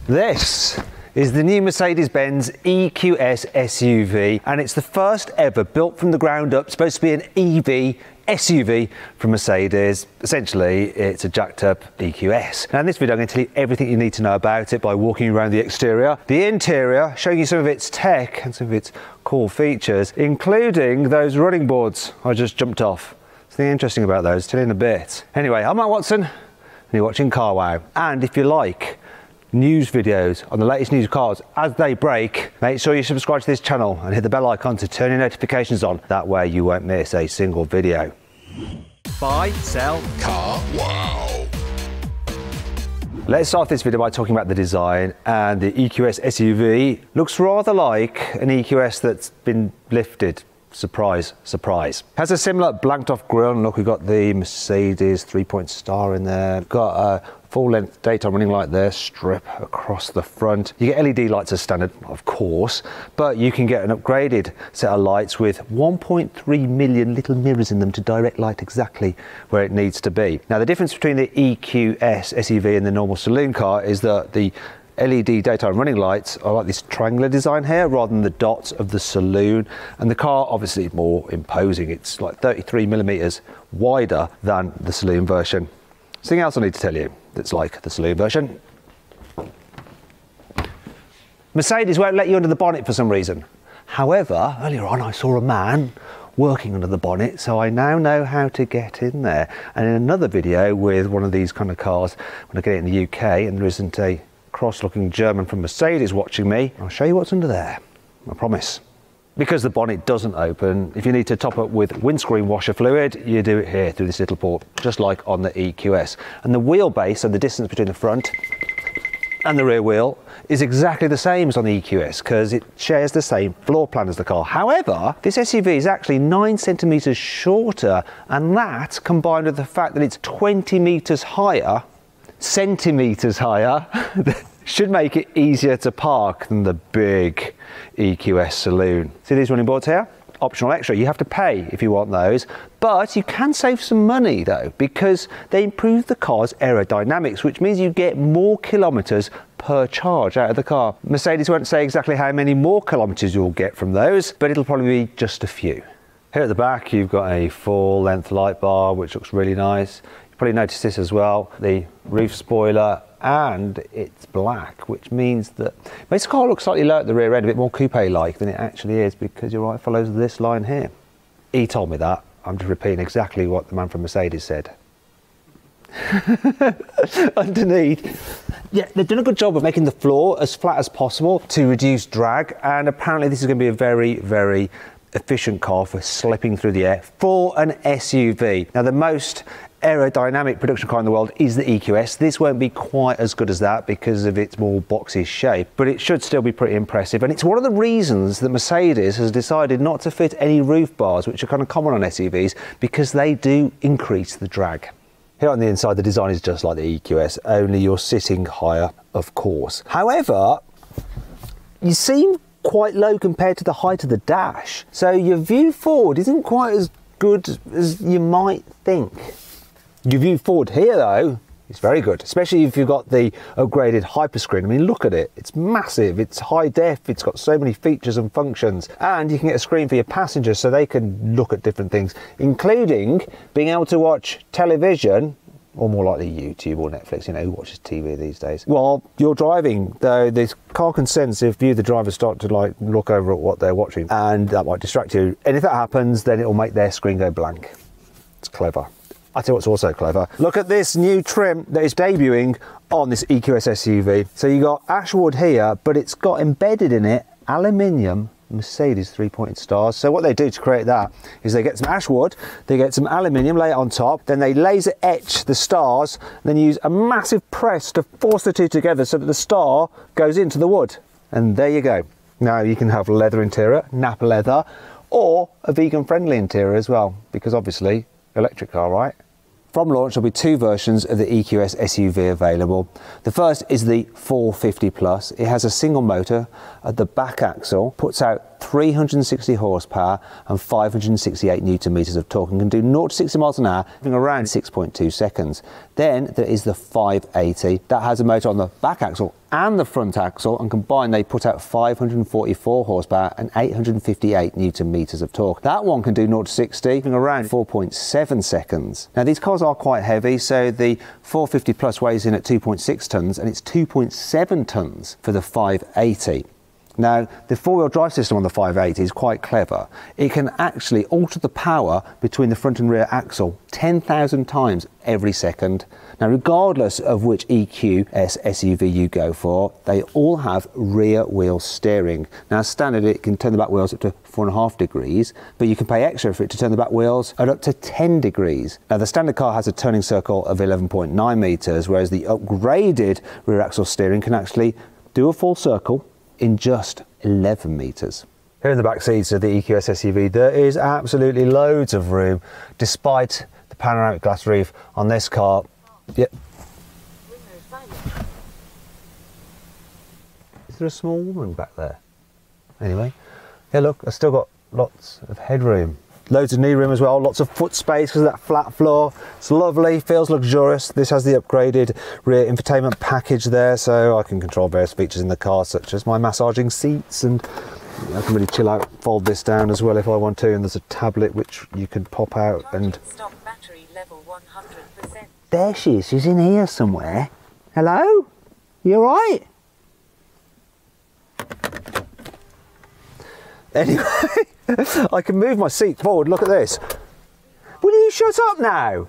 This is the new Mercedes-Benz EQS SUV, and it's the first ever built from the ground up, supposed to be an EV SUV from Mercedes. Essentially, it's a jacked up EQS. Now in this video, I'm going to tell you everything you need to know about it by walking you around the exterior, the interior, showing you some of its tech and some of its cool features, including those running boards I just jumped off. Something interesting about those, tell you in a bit. Anyway, I'm Matt Watson, and you're watching Carwow. And if you like news videos on the latest news cars as they break, make sure you subscribe to this channel and hit the bell icon to turn your notifications on. That way you won't miss a single video. Buy, sell, Carwow. Let's start this video by talking about the design, and the EQS SUV looks rather like an EQS that's been lifted. Surprise, surprise. Has a similar blanked off grille, and look, we've got the Mercedes 3-point star in there. Got a full length daytime running light there, strip across the front. You get LED lights as standard, of course, but you can get an upgraded set of lights with 1.3 million little mirrors in them to direct light exactly where it needs to be. Now the difference between the EQS SUV and the normal saloon car is that the LED daytime running lights are like this triangular design here rather than the dots of the saloon, and the car obviously is more imposing. It's like 33mm wider than the saloon version. Something else I need to tell you that's like the saloon version. Mercedes won't let you under the bonnet for some reason. However, earlier on I saw a man working under the bonnet, so I now know how to get in there. And in another video with one of these kind of cars, when I get it in the UK and there isn't a cross-looking German from Mercedes watching me, I'll show you what's under there, I promise. Because the bonnet doesn't open, if you need to top up with windscreen washer fluid, you do it here through this little port, just like on the EQS. And the wheelbase, so the distance between the front and the rear wheel, is exactly the same as on the EQS because it shares the same floor plan as the car. However, this SUV is actually 9 centimetres shorter, and that, combined with the fact that it's 20 metres higher, centimetres higher, should make it easier to park than the big EQS saloon. See these running boards here? Optional extra. You have to pay if you want those, but you can save some money though, because they improve the car's aerodynamics, which means you get more kilometres per charge out of the car. Mercedes won't say exactly how many more kilometres you'll get from those, but it'll probably be just a few. Here at the back, you've got a full length light bar, which looks really nice. Probably noticed this as well, the roof spoiler, and it's black, which means that it makes the car look slightly low at the rear end, a bit more coupe-like than it actually is, because you're right, follows this line here. He told me that. I'm just repeating exactly what the man from Mercedes said. Underneath, yeah, they've done a good job of making the floor as flat as possible to reduce drag, and apparently this is going to be a very, very efficient car for slipping through the air for an SUV. Now the most aerodynamic production car in the world is the EQS. This won't be quite as good as that because of its more boxy shape, but it should still be pretty impressive. And it's one of the reasons that Mercedes has decided not to fit any roof bars, which are kind of common on SUVs, because they do increase the drag. Here on the inside, the design is just like the EQS, only you're sitting higher, of course. However, you seem quite low compared to the height of the dash, so your view forward isn't quite as good as you might think. Your view forward here though is very good, especially if you've got the upgraded hyperscreen. I mean, look at it, it's massive, it's high def, it's got so many features and functions, and you can get a screen for your passengers so they can look at different things, including being able to watch television, or more likely YouTube or Netflix, you know, who watches TV these days, while you're driving. Though this car can sense if you, the driver, start to like look over at what they're watching, and that might distract you, and if that happens, then it'll make their screen go blank. It's clever. I tell you what's also clever. Look at this new trim that is debuting on this EQS SUV. So you got ashwood here, but it's got embedded in it aluminium Mercedes 3-pointed stars. So what they do to create that is they get some ashwood, they get some aluminium, lay it on top, then they laser etch the stars, then use a massive press to force the two together so that the star goes into the wood. And there you go. Now you can have leather interior, Napa leather, or a vegan-friendly interior as well, because obviously electric car, right? From launch, there'll be 2 versions of the EQS SUV available. The first is the 450 Plus. It has a single motor at the back axle, puts out about 360 horsepower and 568 newton meters of torque and can do 0 to 60 miles an hour in around 6.2 seconds. Then there is the 580 that has a motor on the back axle and the front axle, and combined they put out 544 horsepower and 858 newton meters of torque. That one can do 0 to 60 in around 4.7 seconds. Now these cars are quite heavy, so the 450 Plus weighs in at 2.6 tons and it's 2.7 tons for the 580. Now, the four-wheel drive system on the 580 is quite clever. It can actually alter the power between the front and rear axle 10,000 times every second. Now, regardless of which EQS SUV you go for, they all have rear wheel steering. Now, standard, it can turn the back wheels up to 4.5 degrees, but you can pay extra for it to turn the back wheels at up to 10 degrees. Now, the standard car has a turning circle of 11.9 meters, whereas the upgraded rear axle steering can actually do a full circle in just 11 meters. Here in the back seats of the EQS SUV, there is absolutely loads of room, despite the panoramic glass roof on this car. Yep. Is there a small woman back there? Anyway, yeah, look, I've still got lots of headroom. Loads of knee room as well, lots of foot space because of that flat floor. It's lovely, feels luxurious. This has the upgraded rear infotainment package there, so I can control various features in the car, such as my massaging seats, and I can really chill out, fold this down as well if I want to, and there's a tablet which you can pop out and... Stock battery level 100%. There she is, she's in here somewhere. Hello? You all right? Anyway, I can move my seat forward, look at this. Will you shut up now?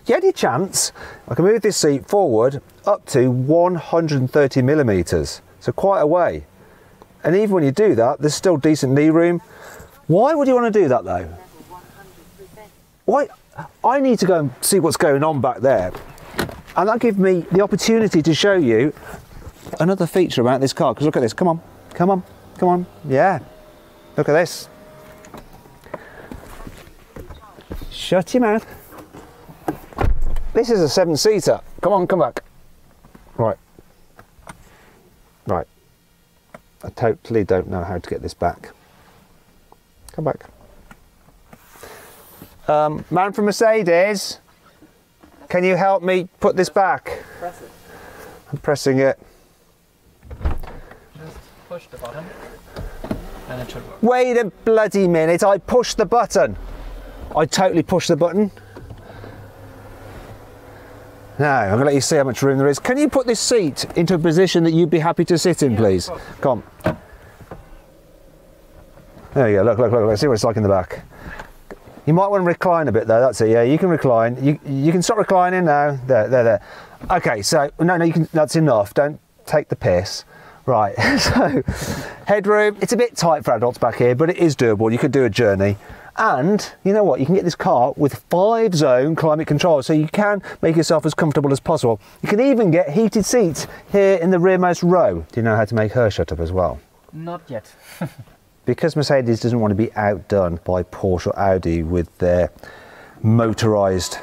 You had your chance. I can move this seat forward up to 130 millimeters, so quite a way. And even when you do that, there's still decent knee room. Why would you want to do that though? Why? I need to go and see what's going on back there. And that'll give me the opportunity to show you another feature about this car, because look at this, come on, come on, come on, yeah. Look at this. Shut your mouth. This is a 7-seater. Come on, come back. Right. Right. I totally don't know how to get this back. Come back. Man from Mercedes, can you help me put this back? Press it. I'm pressing it. Just push the button. And it should work. Wait a bloody minute, I pushed the button. I totally pushed the button. Now, I'm gonna let you see how much room there is. Can you put this seat into a position that you'd be happy to sit in, please? Come on. There you go, look, look, look, let's see what it's like in the back. You might want to recline a bit though, that's it, yeah, you can recline. You can stop reclining now, there. Okay, so, no, you can, that's enough, don't take the piss. Right, so headroom, it's a bit tight for adults back here, but it is doable. You could do a journey. And you know what, you can get this car with 5-zone climate control, so you can make yourself as comfortable as possible. You can even get heated seats here in the rearmost row. Do you know how to make her shut up as well? Not yet. Because Mercedes doesn't want to be outdone by Porsche or Audi with their motorised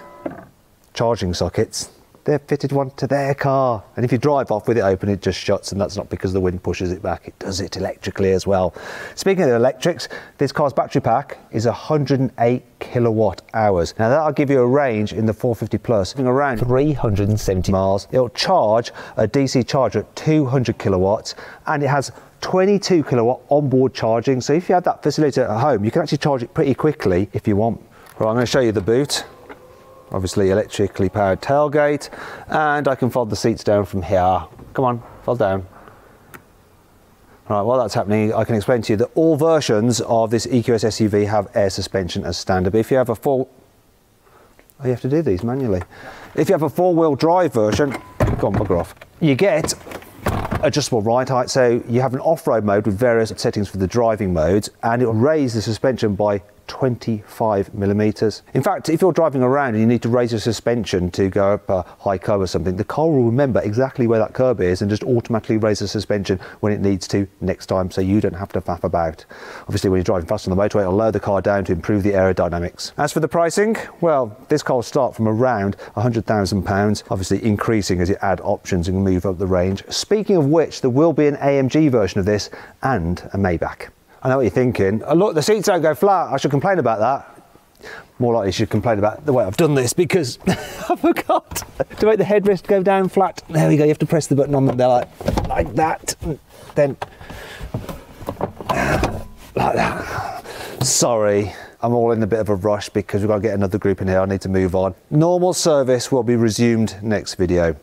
charging sockets, they've fitted one to their car, and if you drive off with it open, it just shuts, and that's not because the wind pushes it back, it does it electrically as well. Speaking of electrics, this car's battery pack is 108 kilowatt hours. Now that'll give you a range in the 450 Plus of around 370 miles. It'll charge a DC charger at 200 kilowatts, and it has 22 kilowatt onboard charging, so if you have that facility at home, you can actually charge it pretty quickly if you want. Right, I'm going to show you the boot. Obviously electrically powered tailgate, and I can fold the seats down from here. Come on, fold down. Right, while that's happening, I can explain to you that all versions of this EQS SUV have air suspension as standard, but if you have a oh, you have to do these manually. If you have a 4-wheel drive version, go on, bugger off, you get adjustable ride height, so you have an off-road mode with various settings for the driving modes, and it will raise the suspension by 25 millimeters. In fact, if you're driving around and you need to raise your suspension to go up a high curb or something, the car will remember exactly where that curb is and just automatically raise the suspension when it needs to next time, so you don't have to faff about. Obviously, when you're driving fast on the motorway, it'll lower the car down to improve the aerodynamics. As for the pricing, well, this car will start from around £100,000, obviously increasing as you add options and move up the range. Speaking of which, there will be an AMG version of this and a Maybach. I know what you're thinking. Oh, look, the seats don't go flat. I should complain about that. More likely you should complain about the way I've done this because I forgot to make the headrest go down flat. There we go, you have to press the button on them there like that. Then like that. Sorry, I'm all in a bit of a rush because we've got to get another group in here. I need to move on. Normal service will be resumed next video.